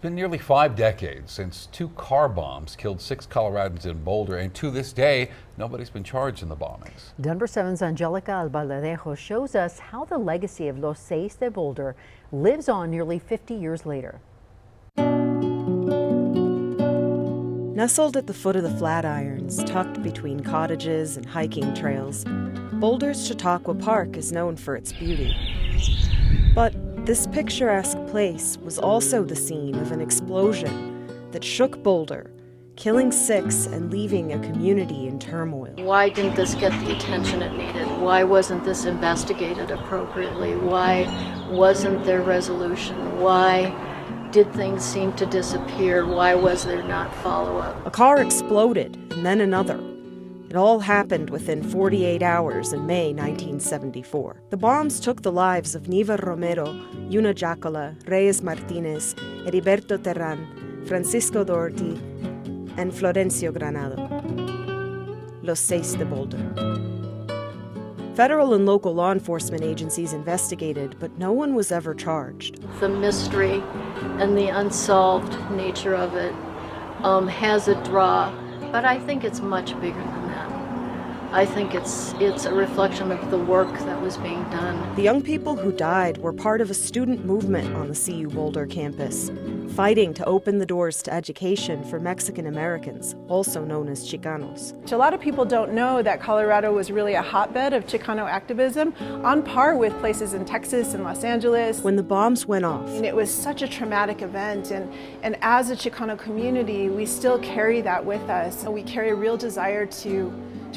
been nearly 5 decades since 2 car bombs killed 6 Coloradans in Boulder, and to this day, nobody's been charged in the bombings. Denver 7's Angelica Albaladejo shows us how the legacy of Los Seis de Boulder lives on nearly 50 years later. Nestled at the foot of the Flatirons, tucked between cottages and hiking trails, Boulder's Chautauqua Park is known for its beauty. But this picturesque place was also the scene of an explosion that shook Boulder, killing 6 and leaving a community in turmoil. Why didn't this get the attention it needed? Why wasn't this investigated appropriately? Why wasn't there resolution? Why did things seem to disappear? Why was there not follow-up? A car exploded, and then another. It all happened within 48 hours in May 1974. The bombs took the lives of Neva Romero, Una Jaakola, Reyes Martinez, Heriberto Terran, Francisco Doherty, and Florencio Granado. Los Seis de Boulder. Federal and local law enforcement agencies investigated, but no one was ever charged. The mystery and the unsolved nature of it has a draw, but I think it's much bigger than that. I think it's a reflection of the work that was being done. The young people who died were part of a student movement on the CU Boulder campus, fighting to open the doors to education for Mexican Americans, also known as Chicanos. A lot of people don't know that Colorado was really a hotbed of Chicano activism, on par with places in Texas and Los Angeles. When the bombs went off, And it was such a traumatic event, and as a Chicano community, we still carry that with us. We carry a real desire to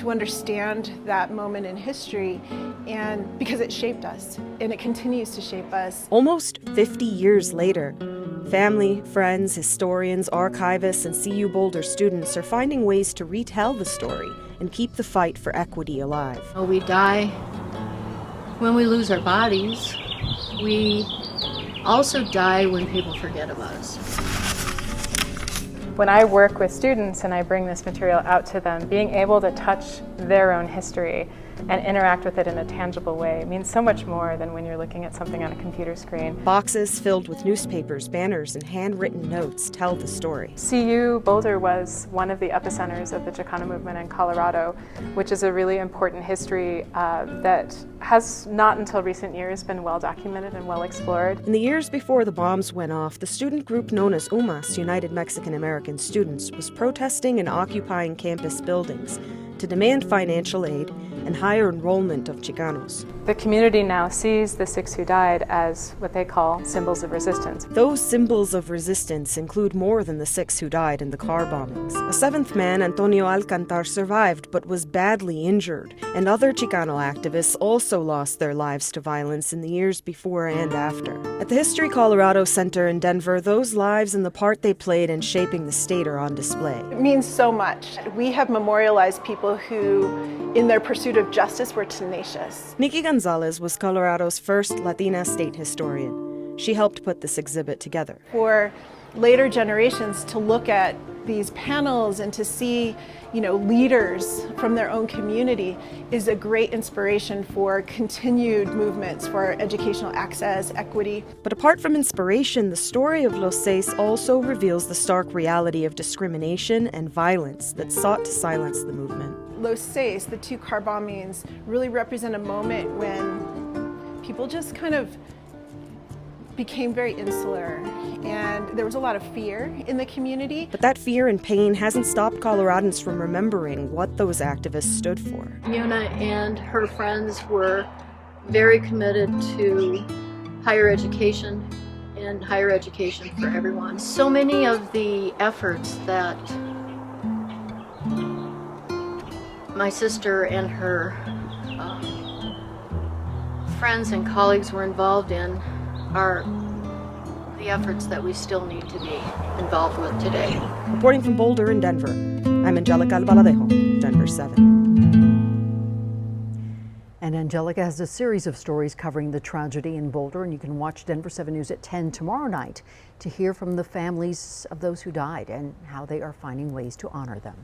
understand that moment in history, and because it shaped us, and it continues to shape us. Almost 50 years later, family, friends, historians, archivists, and CU Boulder students are finding ways to retell the story and keep the fight for equity alive. We die when we lose our bodies. We also die when people forget about us. When I work with students and I bring this material out to them, being able to touch their own history and interact with it in a tangible way means so much more than when you're looking at something on a computer screen. Boxes filled with newspapers, banners, and handwritten notes tell the story. CU Boulder was one of the epicenters of the Chicano movement in Colorado, which is a really important history that has not until recent years been well documented and well explored. In the years before the bombs went off, the student group known as UMAS, United Mexican American Students, was protesting and occupying campus buildings to demand financial aid and higher enrollment of Chicanos. The community now sees the 6 who died as what they call symbols of resistance. Those symbols of resistance include more than the 6 who died in the car bombings. A 7th man, Antonio Alcantar, survived but was badly injured, and other Chicano activists also lost their lives to violence in the years before and after. At the History Colorado Center in Denver, those lives and the part they played in shaping the state are on display. It means so much. We have memorialized people who, in their pursuit of justice, were tenacious. Nikki Gonzalez was Colorado's first Latina state historian. She helped put this exhibit together. For later generations to look at these panels and to see, leaders from their own community is a great inspiration for continued movements for educational access, equity. But apart from inspiration, the story of Los Seis also reveals the stark reality of discrimination and violence that sought to silence the movement. Los Seis, the 2 car bombings, really represent a moment when people just kind of became very insular, and there was a lot of fear in the community. But that fear and pain hasn't stopped Coloradans from remembering what those activists stood for. Una and her friends were very committed to higher education and higher education for everyone. So many of the efforts that my sister and her friends and colleagues were involved in are the efforts that we still need to be involved with today. Reporting from Boulder and Denver, I'm Angelica Albaladejo, Denver 7. And Angelica has a series of stories covering the tragedy in Boulder, and you can watch Denver 7 News at 10 tomorrow night to hear from the families of those who died and how they are finding ways to honor them.